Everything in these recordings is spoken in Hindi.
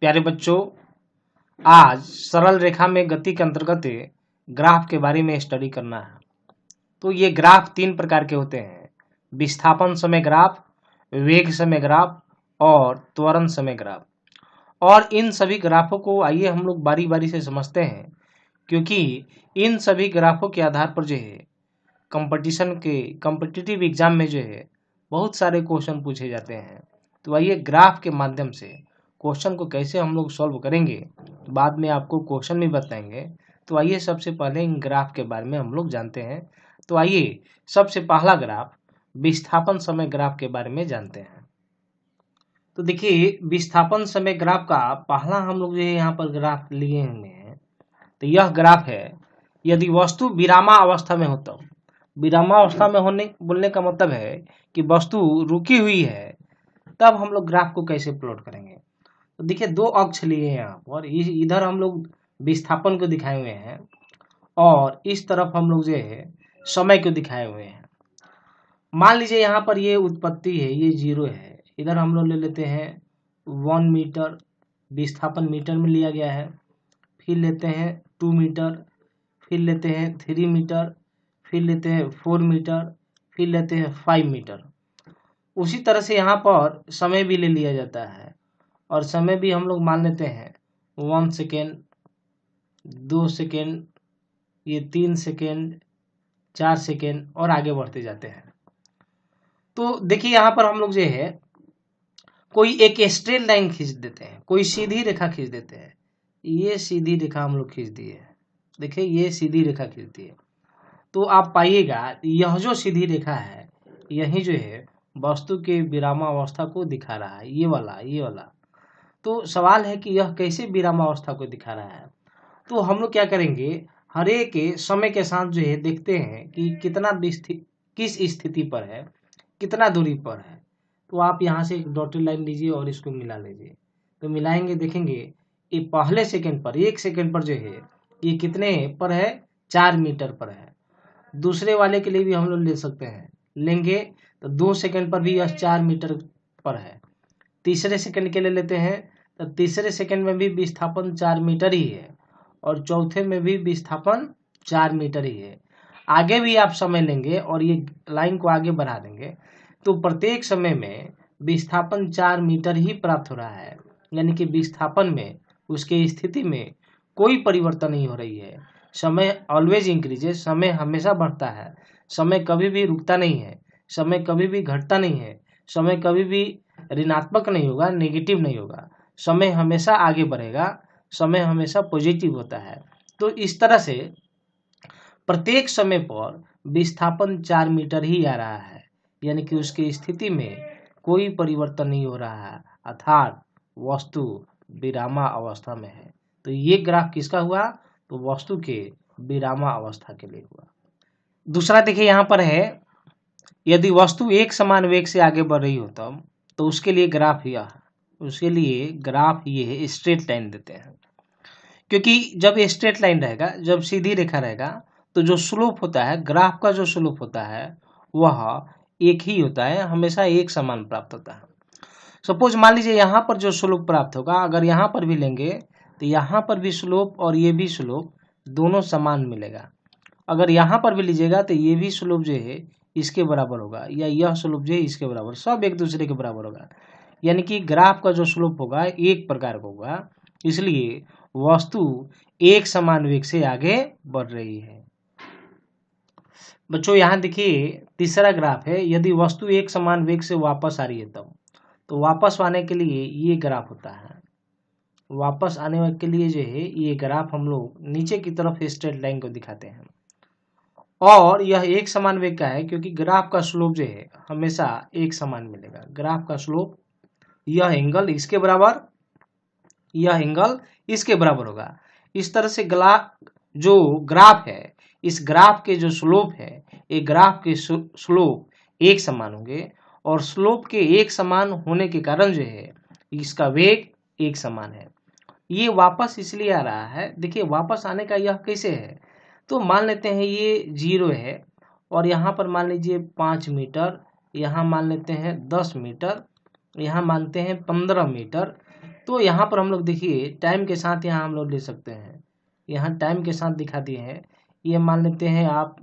प्यारे बच्चों, आज सरल रेखा में गति के अंतर्गत ग्राफ के बारे में स्टडी करना है। तो ये ग्राफ तीन प्रकार के होते हैं: विस्थापन समय ग्राफ, वेग समय ग्राफ और त्वरण समय ग्राफ। और इन सभी ग्राफों को आइए हम लोग बारी बारी से समझते हैं, क्योंकि इन सभी ग्राफों के आधार पर जो है कॉम्पिटिटिव एग्जाम में जो है बहुत सारे क्वेश्चन पूछे जाते हैं। तो आइए ग्राफ के माध्यम से क्वेश्चन को कैसे हम लोग सॉल्व करेंगे, बाद में आपको क्वेश्चन भी बताएंगे। तो आइए सबसे पहले इन ग्राफ के बारे में हम लोग जानते हैं। तो आइए सबसे पहला ग्राफ विस्थापन समय ग्राफ के बारे में जानते हैं। तो देखिए, विस्थापन समय ग्राफ का पहला हम लोग जो है यहाँ पर ग्राफ लिए हुए हैं। तो यह ग्राफ है यदि वस्तु विरामावस्था में हो तब। विरामावस्था में होने बोलने का मतलब है कि वस्तु रुकी हुई है, तब हम लोग ग्राफ को कैसे प्लॉट करेंगे। तो देखिए, दो अक्ष लिए हैं यहाँ पर। इधर हम लोग विस्थापन को दिखाए हुए हैं और इस तरफ हम लोग जो है समय को दिखाए हुए हैं। मान लीजिए यहाँ पर ये उत्पत्ति है, ये 0 है। इधर हम लोग ले लेते हैं 1 मीटर, विस्थापन मीटर में लिया गया है। फिर लेते हैं 2 मीटर, फिर लेते हैं 3 मीटर, फिर लेते हैं 4 मीटर, फिर लेते हैं 5 मीटर। उसी तरह से यहाँ पर समय भी ले लिया जाता है, और समय भी हम लोग मान लेते हैं 1 सेकेंड, 2 सेकेंड, ये 3 सेकेंड, 4 सेकेंड और आगे बढ़ते जाते हैं। तो देखिए, यहाँ पर हम लोग जो है कोई एक स्ट्रेट लाइन खींच देते हैं, कोई सीधी रेखा खींच देते हैं। ये सीधी रेखा हम लोग खींच दिए। देखिए, ये सीधी रेखा खींच दी है। तो आप पाइएगा यह जो सीधी रेखा है, यही जो है वस्तु के विरामावस्था को दिखा रहा है, ये वाला। तो सवाल है कि यह कैसे विरामावस्था को दिखा रहा है। तो हम लोग क्या करेंगे, हर एक समय के साथ जो है देखते हैं कि किस स्थिति पर है, कितना दूरी पर है। तो आप यहाँ से एक डॉटेड लाइन लीजिए और इसको मिला लीजिए। तो मिलाएंगे, देखेंगे ये पहले सेकंड पर, 1 सेकंड पर जो है ये कितने पर है, 4 मीटर पर है। दूसरे वाले के लिए भी हम लोग ले सकते हैं, लेंगे तो 2 सेकंड पर भी यह 4 मीटर पर है। तीसरे सेकंड के लिए लेते हैं तो तीसरे सेकंड में भी विस्थापन 4 मीटर ही है, और चौथे में भी विस्थापन 4 मीटर ही है। आगे भी आप समय लेंगे और ये लाइन को आगे बढ़ा देंगे तो प्रत्येक समय में विस्थापन 4 मीटर ही प्राप्त हो रहा है। यानी कि विस्थापन में, उसके स्थिति में कोई परिवर्तन नहीं हो रही है। समय ऑलवेज इंक्रीजेस, समय हमेशा बढ़ता है, समय कभी भी रुकता नहीं है, समय कभी भी घटता नहीं है, समय कभी भी ऋणात्मक नहीं होगा, नेगेटिव नहीं होगा, समय हमेशा आगे बढ़ेगा, समय हमेशा पॉजिटिव होता है। तो इस तरह से प्रत्येक समय पर विस्थापन 4 मीटर ही आ रहा है, यानी कि उसकी स्थिति में कोई परिवर्तन नहीं हो रहा है, अर्थात वस्तु विरामा अवस्था में है। तो ये ग्राफ किसका हुआ, तो वस्तु के विरामा अवस्था के लिए हुआ। दूसरा देखिए, यहाँ पर है यदि वस्तु एक समान वेग से आगे बढ़ रही हो तब। तो उसके लिए ग्राफ यह है, उसके लिए ग्राफ ये है, स्ट्रेट लाइन देते हैं। क्योंकि जब स्ट्रेट लाइन रहेगा, जब सीधी रेखा रहेगा, तो जो स्लोप होता है, ग्राफ का जो स्लोप होता है वह एक ही होता है, हमेशा एक समान प्राप्त होता है। सपोज मान लीजिए यहाँ पर जो स्लोप प्राप्त होगा, अगर यहाँ पर भी लेंगे तो यहाँ पर भी स्लोप और ये भी स्लोप दोनों समान मिलेगा। अगर यहाँ पर भी लीजिएगा तो ये भी स्लोप जो है इसके बराबर होगा, या यह स्लोप जो है इसके बराबर, सब एक दूसरे के बराबर होगा। यानी कि ग्राफ का जो स्लोप होगा एक प्रकार का होगा, इसलिए वस्तु एक समान वेग से आगे बढ़ रही है। बच्चों, यहाँ देखिए तीसरा ग्राफ है, यदि वस्तु एक समान वेग से वापस आ रही है तब। तो वापस आने के लिए ये ग्राफ होता है। वापस आने के लिए जो है ये ग्राफ हम लोग नीचे की तरफ स्ट्रेट लाइन को दिखाते हैं, और यह एक समान वेग का है क्योंकि ग्राफ का स्लोप जो है हमेशा एक समान मिलेगा। ग्राफ का स्लोप, यह एंगल इसके बराबर, यह एंगल इसके बराबर होगा। इस तरह से जो ग्राफ है, इस ग्राफ के जो स्लोप है, ये ग्राफ के स्लोप एक समान होंगे, और स्लोप के एक समान होने के कारण जो है इसका वेग एक समान है। ये वापस इसलिए आ रहा है, देखिए वापस आने का यह कैसे है। तो मान लेते हैं ये 0 है, और यहाँ पर मान लीजिए 5 मीटर, यहाँ मान लेते हैं 10 मीटर, यहाँ मानते हैं 15 मीटर। तो यहाँ पर हम लोग देखिए टाइम के साथ यहाँ हम लोग ले सकते हैं, यहाँ टाइम के साथ दिखा दिए हैं। ये मान लेते हैं आप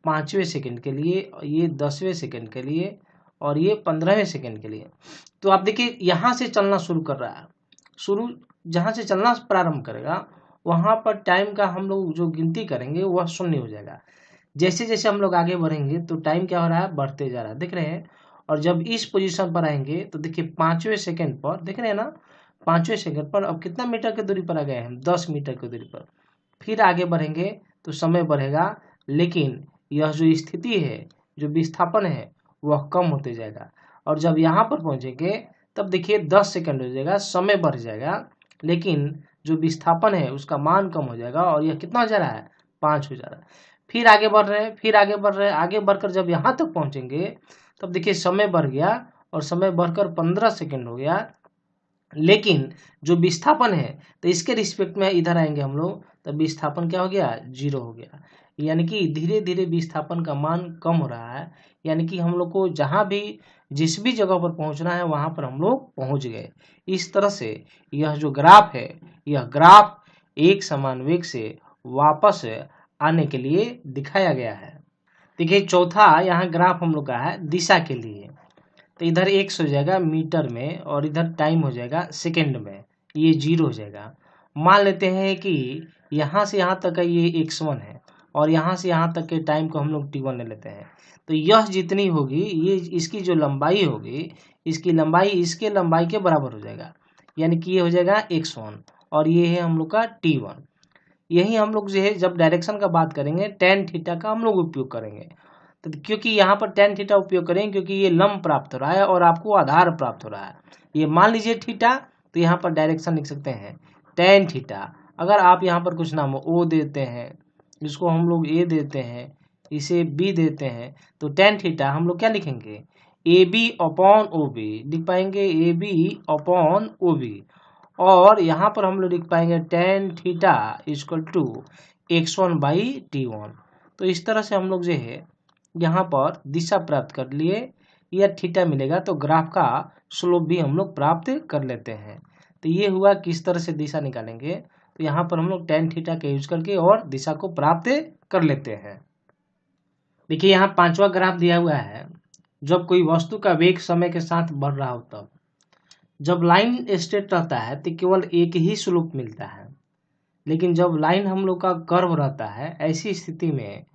5वें सेकंड के लिए, ये 10वें सेकंड के लिए और ये 15वें सेकंड के लिए। तो आप देखिए यहाँ से चलना शुरू कर रहा है, शुरू जहाँ से चलना प्रारंभ करेगा वहाँ पर टाइम का हम लोग जो गिनती करेंगे वह 0 हो जाएगा। जैसे जैसे हम लोग आगे बढ़ेंगे तो टाइम क्या हो रहा है, बढ़ते जा रहा है, देख रहे हैं। और जब इस पोजीशन पर आएंगे तो देखिए 5वें सेकंड पर, देख रहे हैं ना, 5वें सेकंड पर अब कितना मीटर की दूरी पर आ गए हैं, 10 मीटर की दूरी पर। फिर आगे बढ़ेंगे तो समय बढ़ेगा, लेकिन यह जो स्थिति है, जो विस्थापन है, वह कम होते जाएगा। और जब यहाँ पर पहुँचेंगे तब देखिए 10 सेकंड हो जाएगा, समय बढ़ जाएगा, लेकिन जो विस्थापन है उसका मान कम हो जाएगा और यह कितना हो जा रहा है, 5 हो जा रहा है। फिर आगे बढ़ रहे हैं, फिर आगे बढ़ रहे हैं, आगे बढ़कर जब यहाँ तक पहुँचेंगे तब देखिए समय बढ़ गया और समय बढ़कर 15 सेकंड हो गया, लेकिन जो विस्थापन है तो इसके रिस्पेक्ट में इधर आएंगे हम लोग, तब विस्थापन क्या हो गया, 0 हो गया। यानी कि धीरे धीरे विस्थापन का मान कम हो रहा है, यानी कि हम लोग को जहाँ भी जिस भी जगह पर पहुँचना है वहाँ पर हम लोग पहुँच गए। इस तरह से यह जो ग्राफ है, यह ग्राफ एक समान वेग से वापस आने के लिए दिखाया गया है। देखिए चौथा यहाँ ग्राफ हम लोग का है दिशा के लिए, तो इधर x हो जाएगा मीटर में और इधर टाइम हो जाएगा सेकंड में, ये 0 हो जाएगा। मान लेते हैं कि यहाँ से यहाँ तक का ये x1 है और यहाँ से यहाँ तक के टाइम को हम लोग t1 ले लेते हैं। तो यह जितनी होगी, ये इसकी जो लंबाई होगी, इसकी लंबाई इसके लंबाई के बराबर हो जाएगा, यानी कि ये हो जाएगा x1 और ये है हम लोग का t1। यही हम लोग जो है जब डायरेक्शन का बात करेंगे tan थीटा का हम लोग उपयोग करेंगे। तो क्योंकि यहाँ पर tan थीटा उपयोग करेंगे क्योंकि ये लंब प्राप्त हो रहा है और आपको आधार प्राप्त हो रहा है। ये मान लीजिए थीटा, तो यहाँ पर डायरेक्शन लिख सकते हैं tan थीटा। अगर आप यहाँ पर कुछ नाम O देते हैं, जिसको हम लोग A देते हैं, इसे B देते हैं, तो tan थीटा हम लोग क्या लिखेंगे, AB अपॉन OB लिख पाएंगे, AB अपॉन OB। और यहाँ पर हम लोग लिख पाएंगे tan theta equal to x1 by t1। तो इस तरह से हम लोग जो है यहाँ पर दिशा प्राप्त कर लिए, यह थीटा मिलेगा तो ग्राफ का स्लोप भी हम लोग प्राप्त कर लेते हैं। तो ये हुआ किस तरह से दिशा निकालेंगे, तो यहाँ पर हम लोग tan थीटा का यूज करके और दिशा को प्राप्त कर लेते हैं। देखिए यहाँ 5वां ग्राफ दिया हुआ है, जब कोई वस्तु का वेग समय के साथ बढ़ रहा हो तब। जब लाइन स्ट्रेट रहता है तो केवल एक ही स्लोप मिलता है, लेकिन जब लाइन हम लोग का कर्व रहता है, ऐसी स्थिति में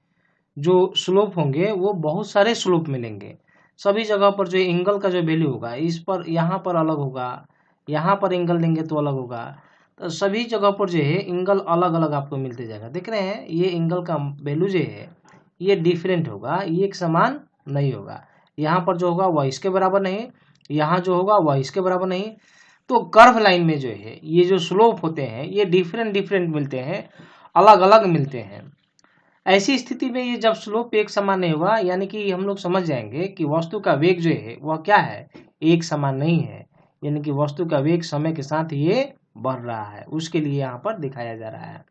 जो स्लोप होंगे वो बहुत सारे स्लोप मिलेंगे। सभी जगह पर जो एंगल का जो वैल्यू होगा, इस पर यहाँ पर अलग होगा, यहाँ पर एंगल लेंगे तो अलग होगा। तो सभी जगह पर जो है एंगल अलग अलग आपको मिलते जाएगा। देख रहे हैं ये एंगल का वैल्यू जो है ये डिफरेंट होगा, ये एक समान नहीं होगा। यहाँ पर जो होगा वह इसके बराबर नहीं, यहाँ जो होगा वह इसके बराबर नहीं। तो कर्व लाइन में जो है ये जो स्लोप होते हैं ये डिफरेंट डिफरेंट मिलते हैं, अलग अलग मिलते हैं। ऐसी स्थिति में ये जब स्लोप एक समान नहीं हुआ, यानी कि हम लोग समझ जाएंगे कि वस्तु का वेग जो है वह क्या है, एक समान नहीं है। यानी कि वस्तु का वेग समय के साथ ये बढ़ रहा है, उसके लिए यहाँ पर दिखाया जा रहा है।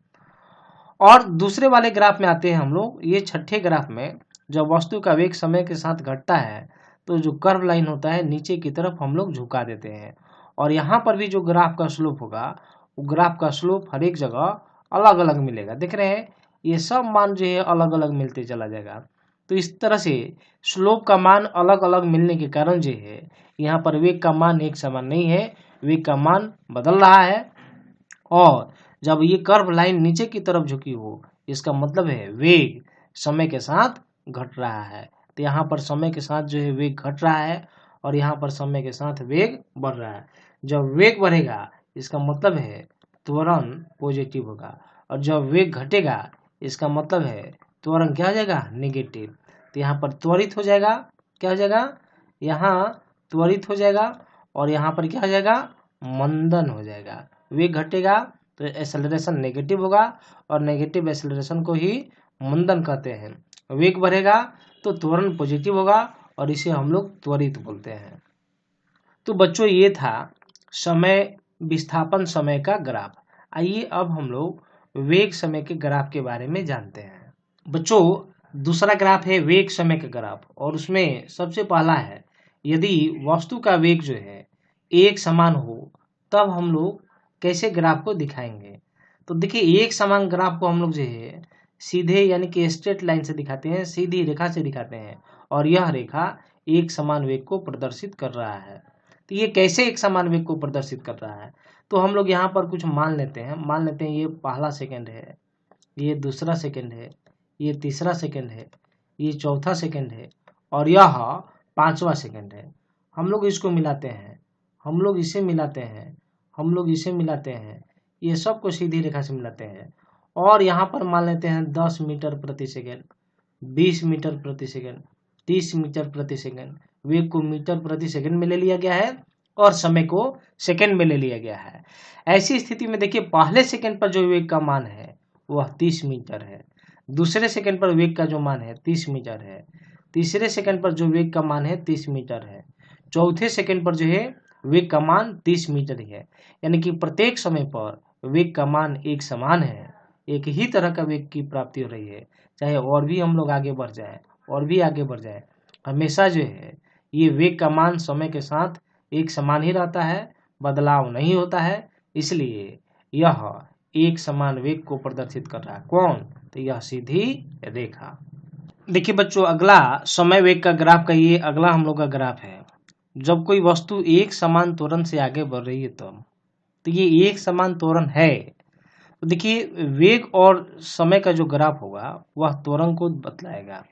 और दूसरे वाले ग्राफ में आते हैं हम लोग, ये छठे ग्राफ में जब वस्तु का वेग समय के साथ घटता है तो जो कर्व लाइन होता है नीचे की तरफ हम लोग झुका देते हैं। और यहाँ पर भी जो ग्राफ का स्लोप होगा, वो ग्राफ का स्लोप हर एक जगह अलग अलग मिलेगा। देख रहे हैं ये सब मान जो है अलग अलग मिलते चला जाएगा। तो इस तरह से स्लोप का मान अलग अलग मिलने के कारण जो है यहाँ पर वेग का मान एक समान नहीं है, वेग का मान बदल रहा है। और जब ये कर्व लाइन नीचे की तरफ झुकी हो, इसका मतलब है वेग समय के साथ घट रहा है। तो यहाँ पर समय के साथ जो है वेग घट रहा है और यहाँ पर समय के साथ वेग बढ़ रहा है। जब वेग बढ़ेगा इसका मतलब है त्वरण पॉजिटिव होगा, और जब वेग घटेगा इसका मतलब है त्वरण क्या हो जाएगा, नेगेटिव। तो यहाँ पर त्वरित हो जाएगा, क्या हो जाएगा, यहाँ त्वरित हो जाएगा और यहाँ पर क्या हो जाएगा, मंदन हो जाएगा। वेग घटेगा तो एक्सेलरेशन नेगेटिव होगा और नेगेटिव एक्सेलरेशन को ही मंदन कहते हैं। वेग बढ़ेगा तो त्वरण पॉजिटिव होगा और इसे हम लोग त्वरित बोलते हैं। तो बच्चों ये था समय विस्थापन समय का ग्राफ। आइए अब हम लोग वेग समय के ग्राफ के बारे में जानते हैं। बच्चों दूसरा ग्राफ है वेग समय का ग्राफ, और उसमें सबसे पहला है यदि वस्तु का वेग जो है एक समान हो तब हम लोग कैसे ग्राफ को दिखाएंगे। तो देखिए एक समान ग्राफ को हम लोग जो है सीधे यानी कि स्ट्रेट लाइन से दिखाते हैं, सीधी रेखा से दिखाते हैं, और यह रेखा एक समान वेग को प्रदर्शित कर रहा है। तो ये कैसे एक समान वेग को प्रदर्शित कर रहा है, तो हम लोग यहाँ पर कुछ मान लेते हैं ये पहला सेकंड है, ये दूसरा सेकंड है, ये तीसरा सेकंड है, ये चौथा सेकंड है, और यह पांचवा सेकंड है। हम लोग इसको मिलाते हैं, हम लोग इसे मिलाते हैं, हम लोग इसे मिलाते हैं, ये सब को सीधी रेखा से मिलाते हैं, और यहाँ पर मान लेते हैं 10 मीटर प्रति सेकंड, 20 मीटर प्रति सेकंड, 30 मीटर प्रति सेकंड। वेग को मीटर प्रति सेकंड में ले लिया गया है और समय को सेकंड में ले लिया गया है। ऐसी स्थिति में देखिए पहले सेकंड पर जो वेग का मान है वह 30 मीटर है, दूसरे सेकंड पर वेग का जो मान है 30 मीटर है, तीसरे सेकंड पर जो वेग का मान है 30 मीटर है, चौथे सेकंड पर जो है वेग का मान 30 मीटर ही है। यानी कि प्रत्येक समय पर वेग का मान एक समान है, एक ही तरह का वेग की प्राप्ति हो रही है। चाहे और भी हम लोग आगे बढ़ जाए और भी आगे बढ़ जाए, हमेशा जो है ये वेग का मान समय के साथ एक समान ही रहता है, बदलाव नहीं होता है। इसलिए यह एक समान वेग को प्रदर्शित कर रहा है। कौन? तो यह सीधी रेखा। देखिए बच्चों अगला समय वेग का ग्राफ का ये अगला हम लोग का ग्राफ है। जब कोई वस्तु एक समान त्वरण से आगे बढ़ रही है तो ये एक समान त्वरण है। तो देखिए वेग और समय का जो ग्राफ होगा वह त्वरण को बतलाएगा,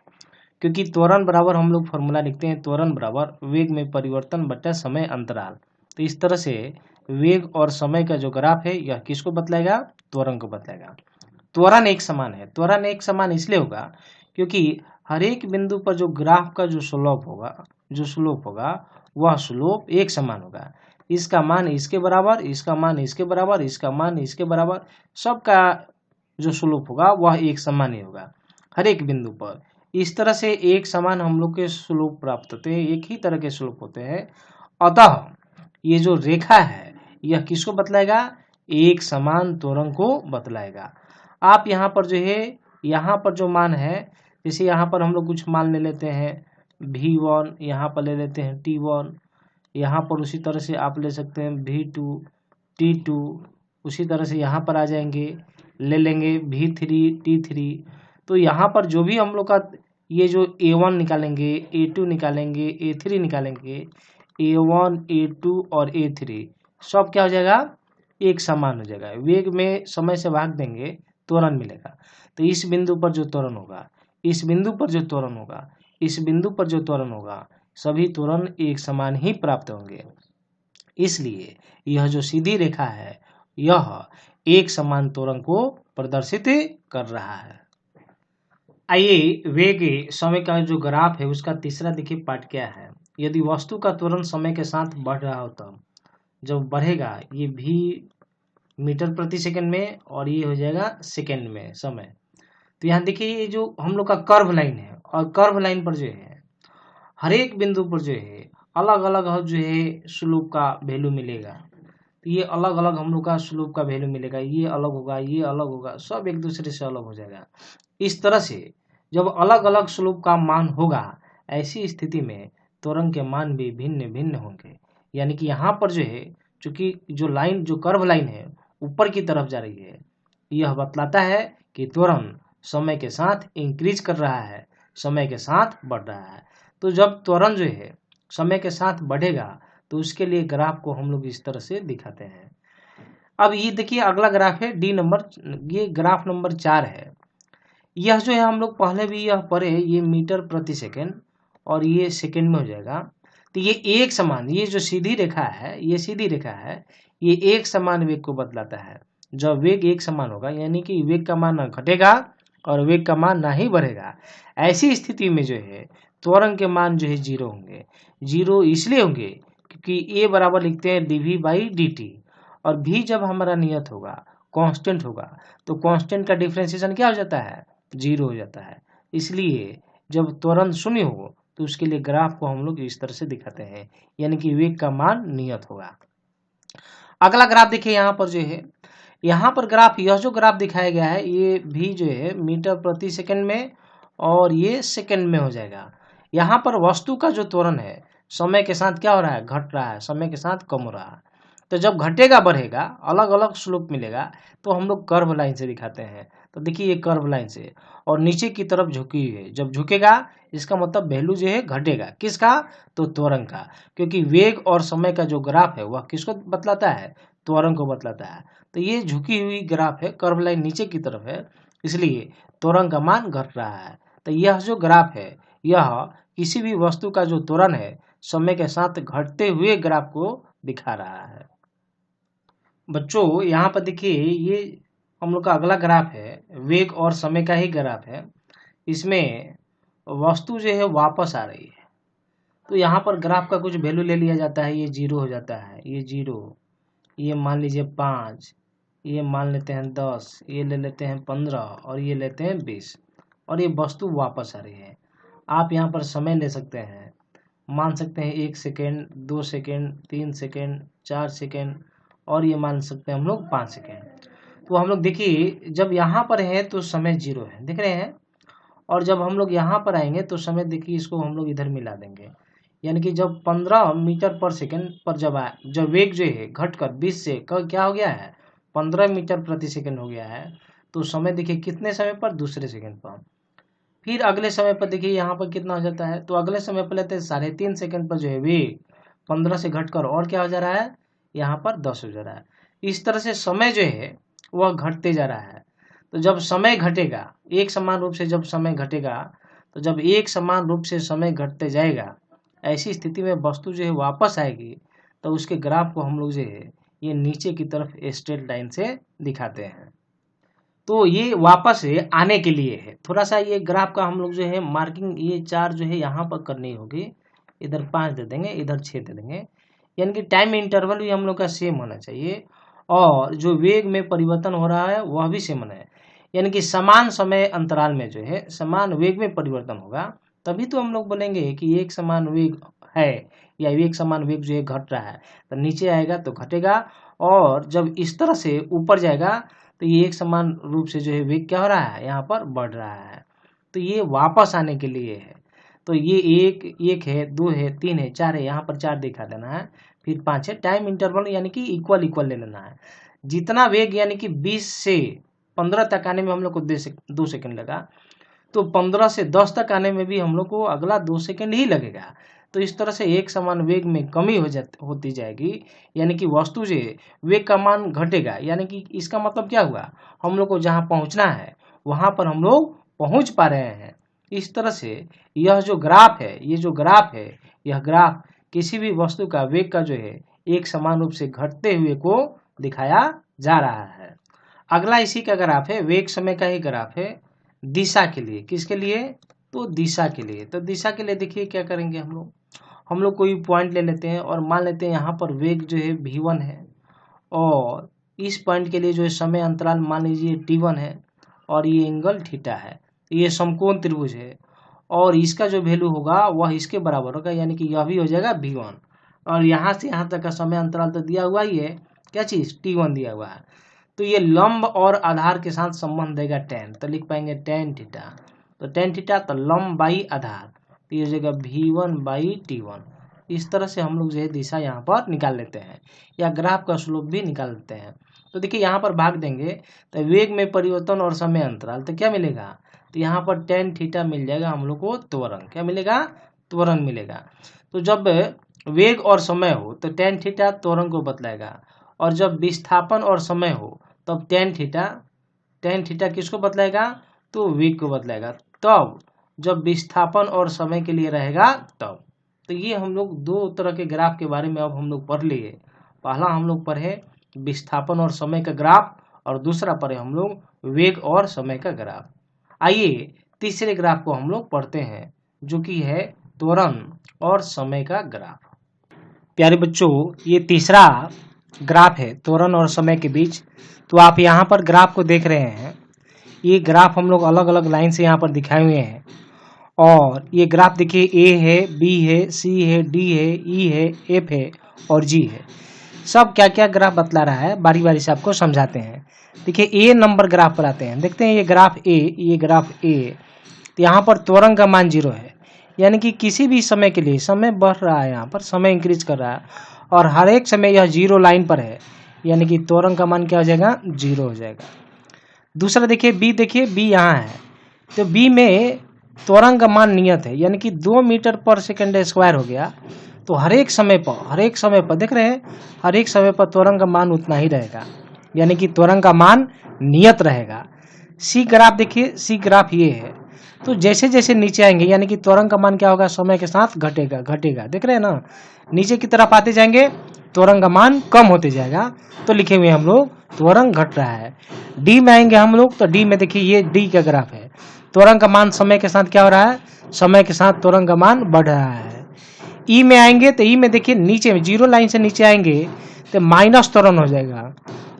क्योंकि त्वरण बराबर हम लोग फॉर्मूला लिखते हैं, त्वरण बराबर वेग में परिवर्तन बटा समय अंतराल। तो इस तरह से वेग और समय का जो ग्राफ है यह किसको बतलाएगा? त्वरण को बतलाएगा। त्वरण एक समान है, त्वरण एक समान इसलिए होगा क्योंकि हर एक बिंदु पर जो ग्राफ का जो स्लोप होगा वह स्लोप एक समान होगा। इसका मान इसके बराबर, इसका मान इसके बराबर, इसका मान इसके बराबर, सबका जो स्लोप होगा वह एक समान ही होगा हर एक बिंदु पर। इस तरह से एक समान हम लोग के स्लोप प्राप्त होते हैं, एक ही तरह के स्लोप होते हैं। अतः ये जो रेखा है यह किसको बतलाएगा? एक समान त्वरण को बतलाएगा। आप यहाँ पर जो है यहाँ पर जो मान है, जैसे यहाँ पर हम लोग कुछ मान ले लेते हैं V1, यहाँ पर ले लेते हैं T1, यहाँ पर उसी तरह से आप ले सकते हैं V2, T2, उसी तरह से यहाँ पर आ जाएंगे, ले लेंगे V3, T3। तो यहाँ पर जो भी हम लोग का ये जो A1 निकालेंगे, A2 निकालेंगे, A3 निकालेंगे, A1, A2 और A3 सब क्या हो जाएगा? एक समान हो जाएगा। वेग में समय से भाग देंगे त्वरण मिलेगा। तो इस बिंदु पर जो त्वरण होगा, इस बिंदु पर जो त्वरण होगा, इस बिंदु पर जो त्वरण होगा, सभी त्वरण एक समान ही प्राप्त होंगे। इसलिए यह जो सीधी रेखा है यह एक समान त्वरण को प्रदर्शित कर रहा है। आइए वेग समय का जो ग्राफ है उसका तीसरा देखिए पार्ट क्या है। यदि वस्तु का त्वरण समय के साथ बढ़ रहा हो तब जब बढ़ेगा ये भी मीटर प्रति सेकंड में और ये हो जाएगा सेकंड में समय। तो यहाँ देखिए ये जो हम लोग का कर्व लाइन है और कर्व लाइन पर जो है हर एक बिंदु पर जो है अलग अलग जो है स्लोप का वैल्यू मिलेगा। तो ये अलग अलग हम लोग का स्लोप का वैल्यू मिलेगा, ये अलग होगा, ये अलग होगा, सब एक दूसरे से अलग हो जाएगा। इस तरह से जब अलग अलग स्लोप का मान होगा ऐसी स्थिति में त्वरण के मान भी भिन्न भिन्न होंगे। यानी कि यहाँ पर जो है चूंकि जो लाइन जो कर्व लाइन है ऊपर की तरफ जा रही है, यह बतलाता है कि त्वरण समय के साथ इंक्रीज कर रहा है, समय के साथ बढ़ रहा है। तो जब त्वरण जो है समय के साथ बढ़ेगा तो उसके लिए ग्राफ को हम लोग इस तरह से दिखाते हैं। अब ये देखिए अगला ग्राफ है डी नंबर, ये ग्राफ नंबर 4 है। यह जो है हम लोग पहले भी यह पढ़े, ये मीटर प्रति सेकंड और ये सेकंड में हो जाएगा। तो ये एक समान, ये जो सीधी रेखा है, ये सीधी रेखा है, ये एक समान वेग को बतलाता है। जब वेग एक समान होगा यानी कि वेग का मान ना घटेगा और वेग का मान ना ही बढ़ेगा, ऐसी स्थिति में जो है त्वरण के मान जो है जीरो होंगे। जीरो इसलिए होंगे क्योंकि ए बराबर लिखते हैं dv/dt, और भी जब हमारा नियत होगा, कांस्टेंट होगा, तो कांस्टेंट का डिफरेंशिएशन क्या हो जाता है? जीरो हो जाता है। इसलिए जब त्वरण शून्य हो तो उसके लिए ग्राफ को हम लोग इस तरह से दिखाते हैं, यानी कि वेग का मान नियत होगा। अगला ग्राफ देखिए यहाँ पर जो है, यहाँ पर ग्राफ, यह जो ग्राफ दिखाया गया है ये भी जो है मीटर प्रति सेकंड में और ये सेकंड में हो जाएगा। यहाँ पर वस्तु का जो त्वरण है समय के साथ क्या हो रहा है? घट रहा है, समय के साथ कम हो रहा है। तो जब घटेगा बढ़ेगा अलग अलग स्लोप मिलेगा तो हम लोग कर्व लाइन से दिखाते हैं। तो देखिए ये कर्व लाइन से और नीचे की तरफ झुकी हुई है, जब झुकेगा इसका मतलब वैल्यू जो है घटेगा, किसका, तो त्वरण का, क्योंकि वेग और समय का जो ग्राफ है वह किसको बतलाता है, त्वरण को बतलाता है। तो ये झुकी हुई ग्राफ है, कर्व लाइन नीचे की तरफ है, इसलिए त्वरण का मान घट रहा है। तो यह जो ग्राफ है यह किसी भी वस्तु का जो त्वरण है समय के साथ घटते हुए ग्राफ को दिखा रहा है। बच्चों यहाँ पर देखिए ये हम लोग का अगला ग्राफ है, वेग और समय का ही ग्राफ है। इसमें वस्तु जो है वापस आ रही है, तो यहाँ पर ग्राफ का कुछ वैल्यू ले लिया जाता है, ये 0 हो जाता है, ये 0, ये मान लीजिए 5, ये मान लेते हैं 10, ये ले लेते हैं 15 और ये लेते हैं 20 और ये वस्तु वापस आ रही है। आप यहाँ पर समय ले सकते हैं, मान सकते हैं 1 सेकेंड, 2 सेकेंड, 3 सेकेंड, 4 सेकेंड और ये मान सकते हैं हम लोग 5 सेकेंड। तो हम लोग देखिए जब यहाँ पर है तो समय 0 है, देख रहे हैं, और जब हम लोग यहाँ पर आएंगे तो समय देखिए इसको हम लोग इधर मिला देंगे, यानी कि जब 15 मीटर पर सेकेंड पर जब वेग जो है घटकर 20 से क्या हो गया है 15 मीटर प्रति सेकेंड हो गया है, तो समय देखिए कितने समय पर, दूसरे सेकेंड पर। फिर अगले समय पर देखिए यहाँ पर कितना हो जाता है, तो अगले समय पर लेते हैं 3.5 सेकेंड पर जो है वेग 15 से घटकर और क्या हो जा रहा है, यहाँ पर 10 हो जा रहा है। इस तरह से समय जो है वह घटते जा रहा है। तो जब समय घटेगा एक समान रूप से, जब समय घटेगा तो जब एक समान रूप से समय घटते जाएगा, ऐसी स्थिति में वस्तु जो है वापस आएगी, तो उसके ग्राफ को हम लोग जो है ये नीचे की तरफ स्ट्रेट लाइन से दिखाते हैं। तो ये वापस है आने के लिए है, थोड़ा सा ये ग्राफ का हम लोग जो है मार्किंग ये 4 जो है यहाँ पर करनी होगी, इधर 5 दे देंगे, इधर 6 दे देंगे, यानी कि टाइम इंटरवल भी हम लोग का सेम होना चाहिए और जो वेग में परिवर्तन हो रहा है वह भी सेम होना है, यानी कि समान समय अंतराल में जो है समान वेग में परिवर्तन होगा, तभी तो हम लोग बोलेंगे कि एक समान वेग है या एक समान वेग जो है घट रहा है। तो नीचे आएगा तो घटेगा और जब इस तरह से ऊपर जाएगा तो ये एक समान रूप से जो है वेग क्या हो रहा है, यहाँ पर बढ़ रहा है। तो ये वापस आने के लिए है। तो ये एक है, 2 है, 3 है, 4 है, यहाँ पर 4 दिखा देना है, फिर 5 है। टाइम इंटरवल यानी कि इक्वल ले लेना है। जितना वेग यानी कि 20 से 15 तक आने में हम लोग को 2 सेकेंड लगा, तो 15 से 10 तक आने में भी हम लोग को अगला 2 सेकेंड ही लगेगा। तो इस तरह से एक समान वेग में कमी होती जाएगी, यानी कि वस्तु जो वेग का मान घटेगा, यानी कि इसका मतलब क्या हुआ, हम लोग को जहाँ पहुँचना है वहाँ पर हम लोग पहुँच पा रहे हैं। इस तरह से यह जो ग्राफ है, यह ग्राफ किसी भी वस्तु का वेग का जो है एक समान रूप से घटते हुए को दिखाया जा रहा है। अगला इसी का ग्राफ है, वेग समय का ही ग्राफ है, दिशा के लिए। किसके लिए, तो दिशा के लिए। तो दिशा के लिए देखिए क्या करेंगे, हम लोग कोई पॉइंट ले लेते हैं और मान लेते हैं यहाँ पर वेग जो है v1 है और इस पॉइंट के लिए जो है समय अंतराल मान लीजिए t1 है और ये एंगल थीटा है। ये समकोण त्रिभुज है और इसका जो वैल्यू होगा वह इसके बराबर होगा, यानी कि यह भी हो जाएगा v1 और यहाँ से यहाँ तक का समय अंतराल तो दिया हुआ ही है, क्या चीज, t1 दिया हुआ है। तो ये लंब और आधार के साथ संबंध देगा tan, तो लिख पाएंगे tan थीटा। तो tan थीटा तो लंब बाई आधार, तो ये हो जाएगा v1 बाई t1। इस तरह से हम लोग जो है दिशा यहाँ पर निकाल लेते हैं या ग्राफ का स्लोप भी निकाल लेते हैं। तो देखिए यहाँ पर भाग देंगे तो वेग में परिवर्तन और समय अंतराल, तो क्या मिलेगा, तो यहाँ पर tan थीटा मिल जाएगा हम लोग को त्वरण, क्या मिलेगा, त्वरण मिलेगा। तो जब वेग और समय हो तो tan थीटा त्वरण को बतलाएगा और जब विस्थापन और समय हो तब tan थीटा किसको बतलाएगा, तो वेग को बतलाएगा। तब जब विस्थापन और समय के लिए रहेगा तब। तो ये हम लोग दो तरह के ग्राफ के बारे में अब हम लोग पढ़ लिए। पहला हम लोग पढ़े विस्थापन और समय का ग्राफ और दूसरा पढ़े हम लोग वेग और समय का ग्राफ। आइए तीसरे ग्राफ को हम लोग पढ़ते हैं जो कि है त्वरण और समय का ग्राफ। प्यारे बच्चों, ये तीसरा ग्राफ है त्वरण और समय के बीच। तो आप यहाँ पर ग्राफ को देख रहे हैं, ये ग्राफ हम लोग अलग अलग लाइन से यहाँ पर दिखाए हुए हैं और ये ग्राफ देखिए ए है, बी है, सी है, डी है, ई है, एफ है और जी है। सब क्या क्या ग्राफ बतला रहा है बारी बारी से आपको समझाते हैं। देखिए ए नंबर ग्राफ पर आते हैं, देखते हैं ये ग्राफ ए। तो यहाँ पर त्वरण का मान 0 है, यानी कि किसी भी समय के लिए समय बढ़ रहा है, यहाँ पर समय इंक्रीज कर रहा है और हर एक समय यह 0 लाइन पर है, यानी कि त्वरण का मान क्या हो जाएगा, 0 हो जाएगा। दूसरा देखिए बी यहाँ है, तो बी में त्वरण का मान नियत है, यानी कि 2 मीटर पर सेकंड स्क्वायर हो गया। तो हर एक समय पर देख रहे हैं, हर एक समय पर त्वरण का मान उतना ही रहेगा, यानी कि त्वरण का मान नियत रहेगा। सी ग्राफ देखिए, सी ग्राफ ये है, तो जैसे जैसे नीचे आएंगे यानी कि त्वरण का मान क्या होगा, समय के साथ घटेगा। देख रहे हैं ना, नीचे की तरफ आते जाएंगे त्वरण का मान कम होते जाएगा। तो लिखे हुए हम लोग त्वरण घट रहा है। डी में आएंगे हम लोग, तो डी में देखिए ये डी का ग्राफ है, त्वरण का मान समय के साथ क्या हो रहा है, समय के साथ त्वरण का मान बढ़ रहा है। ई में आएंगे तो ई में देखिए नीचे में 0 लाइन से नीचे आएंगे तो माइनस त्वरण हो जाएगा,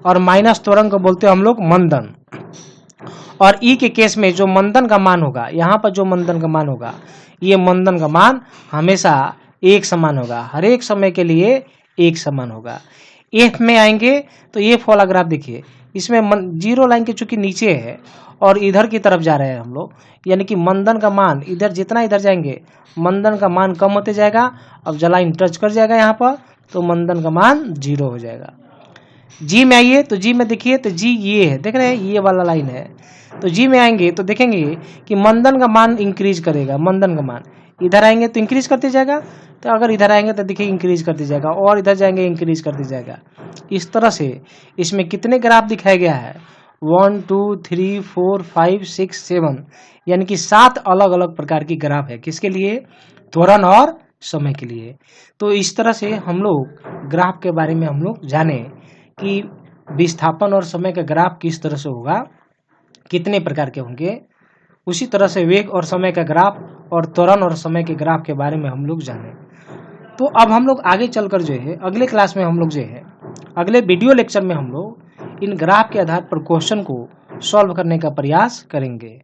और माइनस त्वरण को बोलते हैं हम लोग मंदन। और ई के केस में जो मंदन का मान होगा, यहाँ पर जो मंदन का मान होगा, ये मंदन का मान हमेशा एक समान होगा, हर एक समय के लिए एक समान होगा। एफ में आएंगे तो एफ वाला ग्राफ देखिए, इसमें 0 लाइन के चूंकि नीचे है और इधर की तरफ जा रहे हैं हम लोग, यानी कि मंदन का मान इधर जितना इधर जाएंगे मंदन का मान कम होते जाएगा। अब जब लाइन टच कर जाएगा यहाँ पर तो मंदन का मान 0 हो जाएगा। जी में आइए, तो जी में देखिए, तो जी ये है, देख रहे हैं ये वाला लाइन है। तो जी में आएंगे तो देखेंगे कि मंदन का मान इंक्रीज करेगा, मंदन का मान इधर आएंगे तो इंक्रीज करते जाएगा, तो अगर इधर आएंगे तो देखिए इंक्रीज करते जाएगा, और इधर जाएंगे इंक्रीज करते जाएगा। इस तरह से इसमें कितने ग्राफ दिखाया गया है, 1 2 3 4 5 6 7, यानी कि 7 अलग अलग प्रकार की ग्राफ है, किसके लिए, त्वरण और समय के लिए। तो इस तरह से हम लोग ग्राफ के बारे में हम लोग जाने कि विस्थापन और समय का ग्राफ किस तरह से होगा, कितने प्रकार के होंगे। उसी तरह से वेग और समय का ग्राफ और त्वरण और समय के ग्राफ के बारे में हम लोग जाने। तो अब हम लोग आगे चलकर जो है अगले क्लास में हम लोग जो है अगले वीडियो लेक्चर में हम लोग इन ग्राफ के आधार पर क्वेश्चन को सॉल्व करने का प्रयास करेंगे।